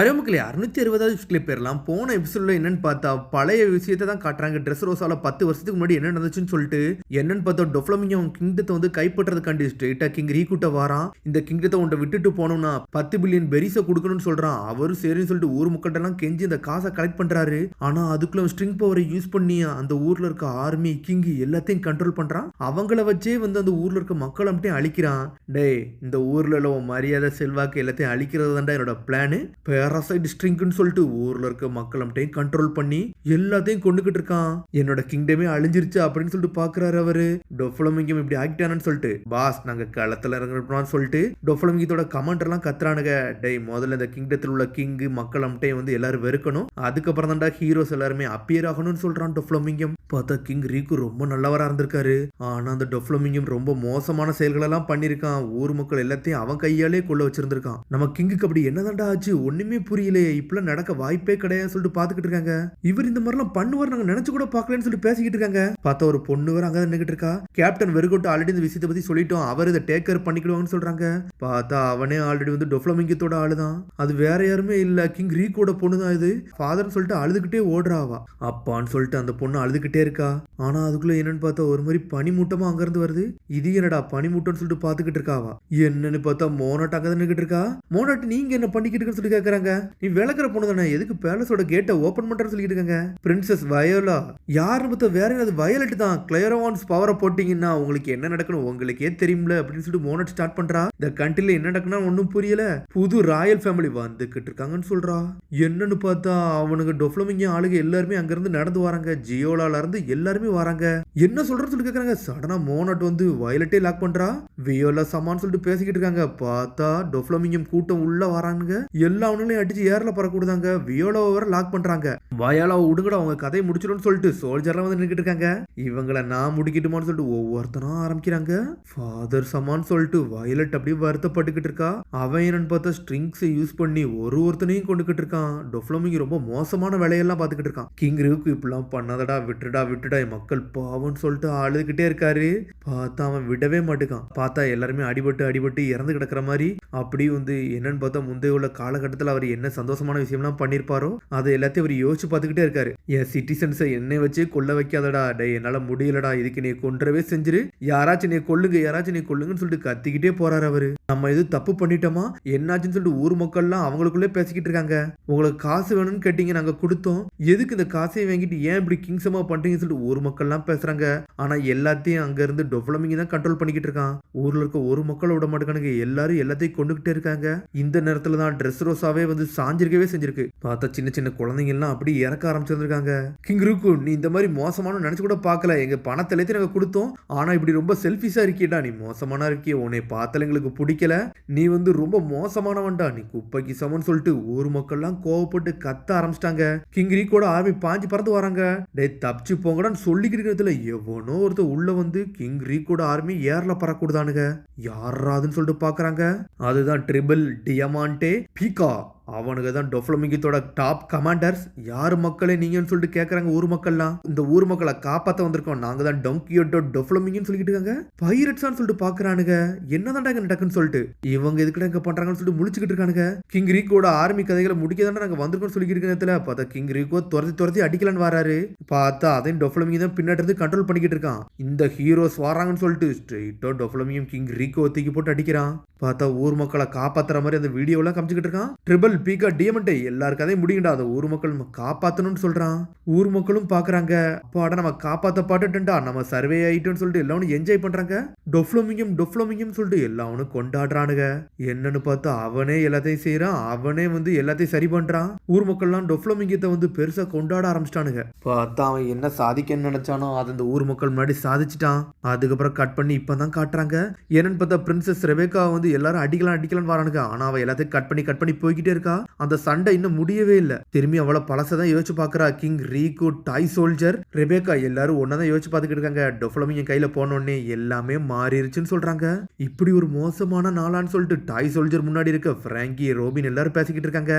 அரேமுக்களே 660வது clip பேர்லாம் போன எபிசோட்ல என்னன்னு பார்த்தா பழைய விஷயத்தை தான் காட்டுறாங்க. ட்ரெஸ் ரோசால 10 வருஷத்துக்கு முன்னாடி என்ன நடந்துச்சுன்னு சொல்லிட்டு என்னன்னு பார்த்தா டொஃப்ளமிங்கோ கிங்டத்தை வந்து கைப்பற்றதுக்காண்டி ஸ்ட்ரெயிட்டா கிங் ரீகூட்ட வாரான். இந்த கிங்டத்தை உன்ட்ட விட்டுட்டு போனோம்னா 10 பில்லியன் பெரிஸை கொடுக்கணும்னு சொல்றான். அவரும் சரின்னு சொல்லிட்டு ஊர் மக்கள்கிட்ட எல்லாம் கெஞ்சி இந்த காசை கலெக்ட் பண்றாரு. ஆனா அதுக்குள்ள ஸ்ட்ரிங் பவரை யூஸ் பண்ணி அந்த ஊர்ல இருக்க ஆர்மி கிங் எல்லாத்தையும் கண்ட்ரோல் பண்றான். அவங்கள வச்சே வந்து அந்த ஊர்ல இருக்க மக்கள் அப்படியே அழிக்கிறான். டே இந்த ஊர்ல உள்ள மரியாதை செல்வாக்கு எல்லாத்தையும் அழிக்கிறது தான்டா என்னோட பிளானு. பேராசைட் ஸ்ட்ரிங்க்னு சொல்லிட்டு ஊர்ல இருக்க மக்கள் மட்டும் கண்ட்ரோல் பண்ணி எல்லாத்தையும் கொண்டுகிட்டு இருக்கான். என்னோட கிங்டமே அழிஞ்சிருச்சு அப்படின்னு சொல்லிட்டு பாக்குறாரு அவரு. டொஃப்ளமிங்கம் இப்படி ஆக்டானு சொல்லிட்டு பாஸ் நாங்க களத்துல இறங்குறோம்னு சொல்லிட்டு டொஃப்ளமிங்கத்தோட கமெண்ட் எல்லாம் கத்துறானுங்க. டேய் முதல்ல இந்த கிங்டத்தில் உள்ள கிங் மக்கள் மட்டும் வந்து எல்லாரும் வெறுக்கணும், அதுக்கப்புறம் தான்டா ஹீரோஸ் எல்லாருமே அப்பியர் ஆகணும்னு சொல்றான் டொஃப்ளமிங்கம். பார்த்தா கிங் ரீக்கு ரொம்ப நல்லவரா இருந்திருக்காரு. ஆனா அந்த டொஃப்ளமிங்கம் ரொம்ப மோசமான செயல்கள் எல்லாம் பண்ணிருக்கான். ஊர் மக்கள் எல்லாத்தையும் அவன் கையாலே கொள்ள வச்சிருந்திருக்கான். நம்ம கிங்குக்கு அப்படி என்னதான்டா ஆச்சு ஒண்ணுமே புரியலையே, இப்பெல்லாம் நடக்க வாய்ப்பே கிடையாது சொல்லிட்டு பாத்துக்கிட்டு இருக்காங்க. இவர் இந்த மாதிரிலாம் பண்ணுவார் நாங்க நினைச்சு கூட பாக்கலன்னு சொல்லிட்டு பேசிக்கிட்டு இருக்காங்க. பார்த்தா ஒரு பொண்ணு வேற அங்க நின்னுகிட்டு இருக்கா. கேப்டன் வெறுகோட்டு ஆல்ரெடி இந்த விஷயத்தை பத்தி சொல்லிட்டோம், அவர் இதை டேக் கேர் பண்ணிக்கிடுவாங்கன்னு சொல்றாங்க. பார்த்தா அவனே ஆல்ரெடி வந்து டொஃப்ளமிங்கத்தோட ஆளுதான், அது வேற யாருமே இல்ல கிங் ரீக்கோட பொண்ணு தான் இது. ஃபாதர்னு சொல்லிட்டு அழுதுகிட்டே ஓடுறாவா. அப்பான்னு சொல்லிட்டு அந்த பொண்ணு அழுதுகிட்டே இருக்கா. ஆனா அதுக்குள்ள என்னன்னு பார்த்தா ஒரு மாதிரி பனிமூட்டமா அங்க இருந்து வருது. இது என்னடா பனிமூட்டம்னு சொல்லிட்டு பாத்துக்கிட்டு இருக்காவா. என்னன்னு பார்த்தா மோனட் அங்க நின்னுகிட்டு இருக்கா. மோனட் நீங்க என்ன பண்ணிக்கிட்டு இருக்குன்னு சொல்லி கேக்குறாங்க. நீ விளக்குற பொண்ணு தானே, எதுக்கு பேலஸோட கேட்டை ஓபன் பண்றன்னு சொல்லிட்டு இருக்காங்க. பிரின்சஸ் வயோலா யாருன்னு பார்த்தா வேற என்னது வயலட் தான். கிளையரோவான்ஸ் பவரை போட்டீங்கன்னா உங்களுக்கு என்ன நடக்கணும் உங்களுக்கே தெரியும்ல அப்படின்னு சொல்லிட்டு மோனட் ஸ்டார்ட் பண்றா. இந்த கண்ட்ரில என்ன நடக்குன்னா ஒன்னும் புரியல. புது ராயல் ஃபேமிலி வந்துகிட்டு இருக்காங்கன்னு சொல்றா. என்னன்னு பார்த்தா அவனுக்கு டொஃப்ளமிங்க ஆளுங்க எல்லாருமே அங்க இருந்து நடந்து வராங்க. ஜியோலால இருந்து எல்லாருமே வராங்க. என்ன சொல்றன்னு சொல்லி கேக்குறாங்க. சடனா மோனட் வந்து வயலட்டே லாக் பண்றா. வியோலா சமான்னு சொல்லிட்டு பேசிக்கிட்டு இருக்காங்க. பார்த்தா டொஃப்ளமிங்கம் கூட்டம் உள்ள வரானுங்க. எல்லா அவனுங்களையும் அடிச்சு ஏர்ல பறக்கூடாங்க. வியோலாவை வர லாக் பண்றாங்க. வயலாவை விடுங்கடா அவங்க கதையை முடிச்சிடும்னு சொல்லிட்டு சோல்ஜர்லாம் வந்து நின்னுட்டு இருக்காங்க. இவங்களை நான் முடிக்கிட்டுமான்னு சொல்லிட்டு ஒவ்வொருத்தரும் ஆரம்பிக்கிறாங்க. ஃபாதர் சமான்னு சொல்லிட்டு வயலட் அப்படியே வருத்தப்பட்டுக்கிட்டு இருக்கா. அவன் என்னன்னு பார்த்தா ஸ்ட்ரிங்ஸை யூஸ் பண்ணி ஒருத்தனையும் கொண்டுகிட்டு இருக்கான். டொஃப்ளமிங் ரொம்ப மோசமான வேலையெல்லாம் பார்த்துக்கிட்டு இருக்கான். கிங் ரூக்கு இப்பெல்லாம் பண்ணாதடா விட்டுடா விட்டுடா மக்கள் பாவம்னு சொல்லிட்டு அழுதுகிட்டே இருக்காரு. பார்த்தா அவன் விடவே மாட்டுக்கான். பார்த்தா எல்லாருமே அடிபட்டு இறந்து கிடக்குற மாதிரி. அப்படி வந்து என்னன்னு பார்த்தா முந்தைய உள்ள காலகட்டத்தில் அவர் என்ன சந்தோஷமான விஷயம்லாம் பண்ணிருப்பாரோ அதை எல்லாத்தையும் அவர் யோசிச்சு பார்த்துக்கிட்டே இருக்காரு. என் சிட்டிசன்ஸை என்னை வச்சு கொல்ல வைக்காதடா, டே என்னால முடியலடா, இதுக்கு நீ கொன்றவே செஞ்சிரு, யாராச்சும் நீ கொல்லுங்கன்னு சொல்லிட்டு கத்திக்கிட்டே போறாரு அவரு. நம்ம எது தப்பு பண்ணிட்டோமா என்னாச்சுன்னு சொல்லிட்டு ஊர் மக்கள்லாம் அவங்களுக்குள்ளே பேசிக்கிட்டு இருக்காங்க. உங்களுக்கு காசு வேணும்னு கேட்டீங்க நாங்க கொடுத்தோம், எதுக்கு இந்த காசையை வாங்கிட்டு ஏன் இப்படி கிங்ஸமா பண்றீங்கன்னு சொல்லிட்டு ஊர் மக்கள்லாம் பேசுறாங்க. ஆனா எல்லாத்தையும் அங்க இருந்து டொஃப்ளமிங் தான் கண்ட்ரோல் பண்ணிக்கிட்டு இருக்கான். ஊர்ல இருக்க ஒரு மக்களை விட மாட்டேங்கானுங்க, எல்லாரும் எல்லாத்தையும் கொண்டுகிட்டே இருக்காங்க. இந்த நேரத்துல தான் ட்ரெஸ் ரோசாவே வந்து சாஞ்சிருக்கவே செஞ்சிருக்கு. பார்த்தா சின்ன சின்ன குழந்தைங்க எல்லாம் அப்படி இறக்க ஆரம்பிச்சிருக்காங்க. கிங் ரூக்கு நீ இந்த மாதிரி மோசமான நினைச்சு கூட பார்க்கல, எங்க பணத்தை எல்லாத்தையும் நாங்க கொடுத்தோம், ஆனா இப்படி ரொம்ப செல்ஃபிஷா இருக்கியடா, நீ மோசமான இருக்கிய, உன்னை பார்த்தால எங்களுக்கு பிடிக்கல, நீ வந்து ரொம்ப மோசமானவன்டா, நீ குப்பைக்கு சமன்னு சொல்லிட்டு ஊர் மக்கள்லாம் கோவப்பட்டு கத்த ஆரம்பிச்சிட்டாங்க. கிங் ரீக்கோட ஆர்மி பாஞ்சு பறந்து வராங்க. டே தப்பிச்சு போங்கடான்னு சொல்லிக்கிட்டு இருக்கிறதுல எவனோ ஒருத்தர் உள்ள வந்து கிங் ரீக்கோட ஆர்மி ஏர்ல பறக்கூடாதுங்க. யாராதுன்னு சொல்லிட்டு பாக்குறாங்க. அதுதான் ட்ரிபிள் டியமாண்டே பீகா. அவனுக்கு தான் டொஃப்ளமிங்கத்தோட டாப் கமாண்டர்ஸ். யாரு மக்களே நீங்கன்னு சொல்லிட்டு கேட்கறாங்க ஊர் மக்கள்லாம். இந்த ஊர் மக்களை காப்பாற்ற வந்திருக்கோம், நாங்க தான் டொங்கியோட டொஃப்ளமிங்கன்னு சொல்லிட்டு இருக்காங்க. பைரட்ஸான்னு சொல்லிட்டு பாக்குறானுங்க. என்னதான்டா இங்க நடக்குன்னு சொல்லிட்டு இவங்க எதுக்கிட்ட இங்க பண்றாங்கன்னு சொல்லிட்டு முழிச்சுக்கிட்டு இருக்கானுங்க. கிங் ரீக்கோட ஆர்மி கதைகளை முடிக்கதானே நாங்க வந்திருக்கோம்னு சொல்லிட்டு இருக்கிற பார்த்தா கிங் ரீக்கோ துரத்தி அடிக்கலான்னு வராரு. பார்த்தா அதையும் டொஃப்ளமிங் தான் பின்னாடி இருந்து கண்ட்ரோல் பண்ணிக்கிட்டு இருக்கான். இந்த ஹீரோஸ் வராங்கன்னு சொல்லிட்டு ஸ்ட்ரெயிட்டா டொஃப்ளமிங் கிங் ரீக்கோ தூக்கி போட்டு அடிக்கிறான். பார்த்தா ஊர் மக்களை காப்பாத்துற மாதிரி அந்த வீடியோலாம் காமிச்சுக்கிட்டு இருக்கான். ட்ரிபிள் பீகா டியமண்டே எல்லாரும் கதையும் முடியுண்டா, அந்த ஊர் மக்கள் நம்ம காப்பாத்தணும்னு சொல்றான். ஊர் மக்களும் பாக்குறாங்க, அப்பாடா நம்ம காப்பாத்த பாட்டுட்டா, நம்ம சர்வே ஆயிட்டோம்னு சொல்லிட்டு எல்லாரும் என்ஜாய் பண்றாங்க. டொஃப்ளமிங்கம் சொல்லிட்டு எல்லாரும் கொண்டாடுறானுங்க. என்னன்னு பார்த்தா அவனே எல்லாத்தையும் செய்யறான், அவனே வந்து எல்லாத்தையும் சரி பண்றான். ஊர் மக்கள்லாம் டொஃப்ளமிங்கத்தை வந்து பெருசா கொண்டாட ஆரம்பிச்சிட்டானுங்க. பார்த்தா அவன் என்ன சாதிக்கன்னு நினைச்சானோ அது அந்த ஊர் மக்கள் முன்னாடி சாதிச்சிட்டான். அதுக்கப்புறம் கட் பண்ணி இப்பதான் காட்டுறாங்க. என்னன்னு பார்த்தா பிரின்சஸ் ரெபேக்கா வந்து எல்லாரும் அடிக்கலாம் வரானுங்க. ஆனா அவ எல்லாத்தையும் கட் பண்ணி போய்கிட்டே இருக்கா. அந்த சண்டை இன்னும் முடியவே இல்லை. திரும்பி அவளை பழசதான் யோசிச்சு பாக்குறா. கிங் ரீக்கு டாய் சோல்ஜர் ரெபேக்கா எல்லாரும் ஒன்னதான் யோசிச்சு பாத்துக்கிட்டு இருக்காங்க. டொஃப்ளமிங் கையில போனோடனே எல்லாமே மாறிடுச்சுன்னு சொல்றாங்க. இப்படி ஒரு மோசமான நாளான்னு சொல்லிட்டு டாய் சோல்ஜர் முன்னாடி இருக்க பிராங்கி ரோபின் எல்லாரும் பேசிக்கிட்டு இருக்காங்க.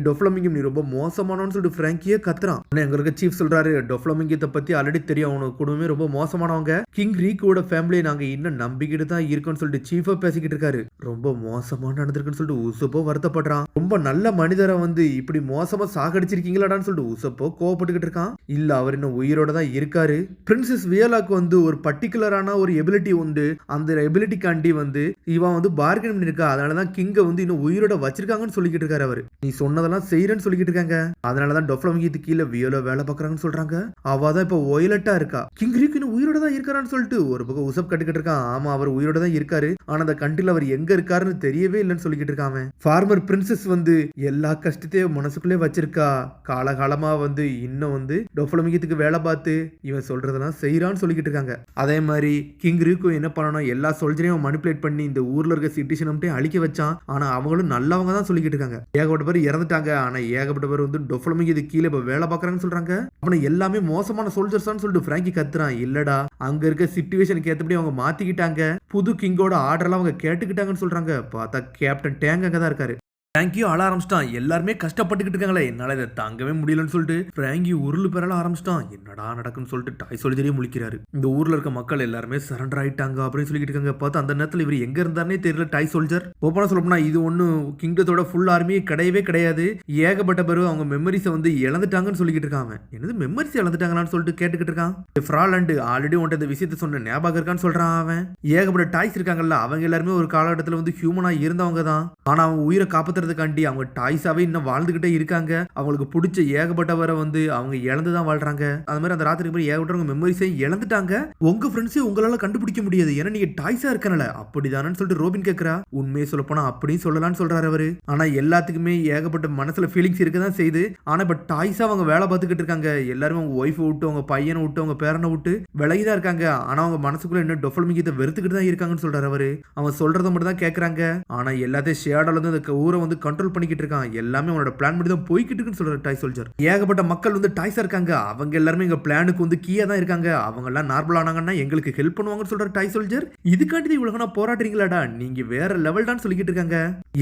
டொஃப்ளமிங் நீ ரொம்ப மோசமானு சொல்லிட்டு பிராங்கியே கத்துறான். எங்க இருக்க சீஃப் சொல்றாரு டொஃப்ளமிங்கத்தை பத்தி ஆல்ரெடி தெரியும், அவனுக்கு குடும்பமே ரொம்ப மோசமானவங்க, கிங் ரீக்கோட ஃபேமிலியை நாங்க இன்னும் நம்பிக்கிட்டு தான் இருக்கோம்னு சொல்லிட்டு சீஃபா பேசிக்கிட்டு இருக்காரு. ரொம்ப மோசமான நடந்திருக்குன்னு சொல்லிட்டு உசுப்போ வருத்தப்படுறான். ரொம்ப நல்ல நல்ல மனிதரை வந்து இப்படி மோசமா சாகடிச்சிருக்கீங்களாடான்னு சொல்லிட்டு உசப்போ கோவப்பட்டுக்கிட்டு இருக்கான். இல்ல அவர் இன்னும் உயிரோட தான் இருக்காரு. பிரின்சஸ் வியோலாக்கு வந்து ஒரு பர்டிகுலரான ஒரு எபிலிட்டி உண்டு. அந்த எபிலிட்டிக்காண்டி வந்து இவன் வந்து பார்கன் பண்ணிருக்கா. அதனாலதான் கிங்க வந்து இன்னும் உயிரோட வச்சிருக்காங்கன்னு சொல்லிக்கிட்டு இருக்காரு அவரு. நீ சொன்னதெல்லாம் செய்யறேன்னு சொல்லிக்கிட்டு இருக்காங்க. அதனாலதான் டொஃப்ளமிங்கிட்டு கீழே வியோலா வேலை பாக்குறாங்கன்னு சொல்றாங்க. அவதான் இப்ப ஒயலட்டா இருக்கா. கிங் ரீக் இன்னும் உயிரோட தான் இருக்காரான்னு சொல்லிட்டு ஒரு பக்கம் உசப் கட்டுக்கிட்டு இருக்கான். ஆமா அவர் உயிரோட தான் இருக்காரு. ஆனா அந்த கண்ட்ரில அவர் எங்க இருக்காருன்னு தெரியவே இல்லைன்னு சொல்லிக்கிட்டு இருக்காங்க. ஃபார்மர் பிரின்சஸ் வந்து எல்லா கஷ்டத்தையும் மனசுக்குள்ளே வச்சிருக்கா. காலகாலமா வந்து இன்னும் வந்து டொஃப்ளமிங்கத்துக்கு வேலை பார்த்து இவன் சொல்றதெல்லாம் செய்யறான்னு சொல்லிக்கிட்டு இருக்காங்க. அதே மாதிரி கிங் ரீக்கும் என்ன பண்ணணும், எல்லா சோல்ஜரையும் மனிப்புலேட் பண்ணி இந்த ஊர்ல இருக்க சிட்டிசன்ட்டே அழிக்க வச்சான். ஆனா அவங்களும் நல்லவங்க தான் சொல்லிக்கிட்டு இருக்காங்க. ஏகப்பட்ட பேர் இறந்துட்டாங்க. ஆனா ஏகப்பட்ட பேர் வந்து டொஃப்ளமிங்கது கீழே இப்ப வேலை பார்க்கறாங்கன்னு சொல்றாங்க. அவனை எல்லாமே மோசமான சோல்ஜர்ஸ் தான் சொல்லிட்டு பிராங்கி கத்துறான். இல்லடா அங்க இருக்க சிச்சுவேஷனுக்கு ஏத்தபடி அவங்க மாத்திக்கிட்டாங்க. புது கிங்கோட ஆர்டர்லாம் அவங்க கேட்டுக்கிட்டாங்கன்னு சொல்றாங்க. பார்த்தா கேப்டன் டேங் அங்கதான் இருக்காரு. பிராங்கி அழ ஆரம்பிச்சிட்டான். எல்லாருமே கஷ்டப்பட்டுக்கிட்டு இருக்காங்களே, என்னால இதை தாங்கவே முடியலன்னு சொல்லிட்டு பிராங்கி உருள் பெறல ஆரம்பிச்சிட்டான். என்னடா நடக்குன்னு சொல்லிட்டு டாய் சொல்லியே முழிக்கிறாரு. இந்த ஊர்ல இருக்க மக்கள் எல்லாருமே சரண்டர் ஆயிட்டாங்க அப்படின்னு சொல்லிட்டு இருக்காங்க. பார்த்தா அந்த நேரத்தில் இவர் எங்க இருந்தாருன்னே தெரியல. டாய் சோல்ஜர் ஓப்பனா சொல்லப்போனா இது ஒண்ணு கிங்டத்தோட ஃபுல் ஆர்மி கிடையவே கிடையாது. ஏகப்பட்ட பேர் அவங்க மெமரிஸை வந்து இழந்துட்டாங்கன்னு சொல்லிக்கிட்டு இருக்காங்க. என்னது மெமரிஸ் இழந்துட்டாங்கன்னு சொல்லிட்டு கேட்டுக்கிட்டு இருக்கான். ஃப்ராலண்ட் ஆல்ரெடி உன்ட்ட இந்த விஷயத்த சொன்ன ஞாபகம் இருக்கான்னு சொல்றான் அவன். ஏகப்பட்ட டாய்ஸ் இருக்காங்கல்ல, அவங்க எல்லாருமே ஒரு காலகட்டத்தில் வந்து ஹியூமனா இருந்தவங்க தான். ஆனா அவங்க உயிரை காப்பாத்துறதுக்காண்டி அவங்க டாய்ஸாவே இன்னும் வாழ்ந்துகிட்டே இருக்காங்க. அவங்களுக்கு பிடிச்ச ஏகப்பட்டவரை வந்து அவங்க இழந்துதான் வாழ்றாங்க. அது மாதிரி அந்த ராத்திரிக்கு போய் ஏகப்பட்டவங்க மெமரிஸை இழந்துட்டாங்க. உங்க ஃப்ரெண்ட்ஸே உங்களால கண்டுபிடிக்க முடியாது, ஏன்னா நீங்க டாய்ஸா இருக்கனால. அப்படிதானு சொல்லிட்டு ரோபின் கேக்குறா. உண்மையை சொல்ல போனா அப்படின்னு சொல்லலாம்னு சொல்றாரு அவரு. ஆனா எல்லாத்துக்குமே ஏகப்பட்ட மனசுல ஃபீலிங்ஸ் இருக்கதான் செய்யுது. ஆனா இப்ப டாய்ஸா அவங்க வேலை பார்த்துக்கிட்டு இருக்காங்க. எல்லாரும் அவங்க ஒய்ஃப் விட்டு, அவங்க பையனை விட்டு, அவங்க பேரனை விட்டு விலகிதான் இருக்காங்க. ஆனா அவங்க மனசுக்குள்ள இன்னும் டொஃப்ளமிங்கத்தை வெறுத்துக்கிட்டு தான் இருக்காங்கன்னு சொல்றாரு அவரு. அவன் சொல்றதை மட்டும் தான் கேட்கறாங்க. ஆனா எல்லாத்தையும் ஷேடால இருந்து அந்த ஊரை வந்து கண்ட்ரோல் பண்ணிக்கிட்டு இருக்கான். எல்லாமே அவனோட பிளான் பண்ணி தான் போய்கிட்டு இருக்குன்னு சொல்ற டாய் சோல்ஜர். ஏகப்பட்ட மக்கள் வந்து டாய்ஸா இருக்காங்க. அவங்க எல்லாருமே எங்க பிளானுக்கு வந்து கீயா தான் இருக்காங்க. அவங்க எல்லாம் நார்மல் ஆனாங்கன்னா எங்களுக்கு ஹெல்ப் பண்ணுவாங்கன்னு சொல்ற டாய் சோல்ஜர். இதுக்காண்டி இவ்வளவு போராடுறீங்களாடா, நீங்க வேற லெவல் தான் சொல்லிக்கிட்டு இருக்காங்க.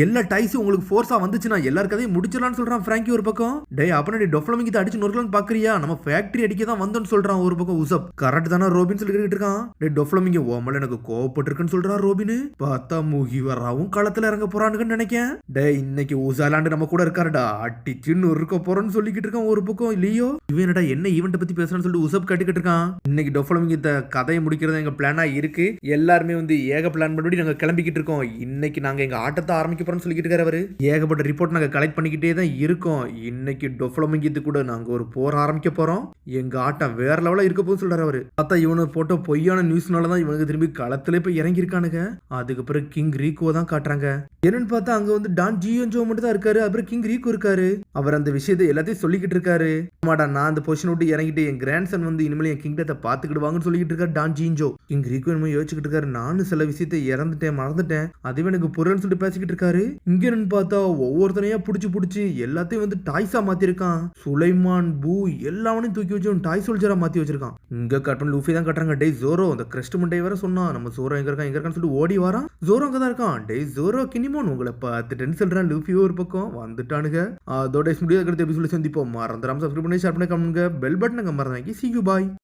எல்லா டாய்ஸும் உங்களுக்கு ஃபோர்ஸா வந்துச்சுன்னா எல்லார் கதையும் முடிச்சிடலாம்னு சொல்றான் பிராங்கி ஒரு பக்கம். டேய் அப்ப நீ டொஃப்ளமிங்கத்தை அடிச்சு நொறுக்கலாம்னு பாக்குறியா? நம்ம ஃபேக்டரி அடிக்க தான் வந்தோம்னு சொல்றான் ஒரு பக்கம் உசப். கரெக்ட் தானே ரோபின் சொல்லிக்கிட்டு இருக்கான். டேய் டொஃப்ளமிங்க ஓமல எனக்கு கோவப்பட்டிருக்குன்னு சொல்றான் ரோபின். பார்த்தா முகிவராவும் களத்துல இறங்க போறானுன்னு நினைக்கேன். டேய் இன்னைக்கு உசாலாண்டு நம்ம கூட இருக்காருடா, அட்டிச்சுன்னு இருக்க போறோம்னு சொல்லிக்கிட்டு இருக்கான் ஒரு பக்கம். இல்லையோ இவனடா என்ன ஈவெண்ட் பத்தி பேசுறான்னு சொல்லிட்டு உசப் கட்டிக்கிட்டு இருக்கான். இன்னைக்கு டொஃப்ளமிங் இந்த கதையை முடிக்கிறது எங்க பிளானா இருக்கு. எல்லாருமே வந்து ஏக பிளான் பண்ணி நாங்க கிளம்பிக்கிட்டு இருக்கோம். இன்னைக்கு நாங்க எங்க ஆட்டத்தை ஆரம்பிக்க போறோம்னு சொல்லிக்கிட்டு இருக்காரு அவரு. ஏகப்பட்ட ரிப்போர்ட் நாங்க கலெக்ட் பண்ணிக்கிட்டே தான் இருக்கோம். இன்னைக்கு டொஃப்ளமிங் இது கூட நாங்க ஒரு போர் ஆரம்பிக்க போறோம். எங்க ஆட்டம் வேற லெவலா இருக்க போகுது சொல்றாரு அவரு. பார்த்தா இவனு போட்ட பொய்யான நியூஸ்னாலதான் இவனுக்கு திரும்பி களத்துல போய் இறங்கி இருக்கானுங்க. அதுக்கப்புறம் கிங் ரீகோ தான் காட்டுறாங்க. என்னன்னு பார்த்தா அங்க வந்து டான் ஜியோன்ஜோ மட்டும் தான் இருக்காரு. அப்புறம் கிங் ரீகோ இருக்காரு. அவர் அந்த விஷயத்தை எல்லாத்தையும் சொல்லிக்கிட்டு இருக்காரு. ஆமாடா நான் அந்த பொசிஷன் விட்டு இறங்கிட்டு என் கிராண்ட்சன் வந்து இனிமேல் என் கிங்டத்தை பாத்துக்கிடுவாங்கன்னு சொல்லிட்டு இருக்காரு டான் ஜியோன்ஜோ. கிங் ரீகோ என்னமோ யோசிச்சுக்கிட்டு இருக்காரு. நானும் சில விஷயத்தை இறந்துட்டேன் மறந்துட்டேன், அதுவே எனக்கு புரியலன்னு சொல்லிட்டு பேசிக்கிட்டு இருக்காரு. இங்க என்னன்னு பார்த்தா ஒவ்வொருத்தனையா புடிச்சு எல்லாத்தையும் வந்து டாய்ஸா மாத்திருக்கான். சுலைமான் பூ எல்லாவனையும் தூக்கி வச்சு டாய் சோல்ஜரா மாத்தி வச்சிருக்கான். இங்க கட்டன் லூஃபி தான் கட்டுறாங்க. டேய் ஜோரோ அந்த கிரஸ்ட் முண்டை வேற சொன்னா நம்ம ஜோரோ எங்க இருக்கான்னு சொல்லிட்டு ஓடி வரான். ஜோரோ அங்கதான் இருக்கான். டேய் ஜோரோ கினிமோன் உங்களை பார்த்துட்டேன்னு சொல்றான். லூஃபி ஒரு பக்கம் வந்துட்டானுங்க. அதோட முடியாத எபிசோட சந்திப்போம். மறந்துடாம சப்ஸ்கிரைப் பண்ணி ஷேர் பண்ணி கமெண்ட் பெல் பட்டனை மறந்தாங்க. See you bye.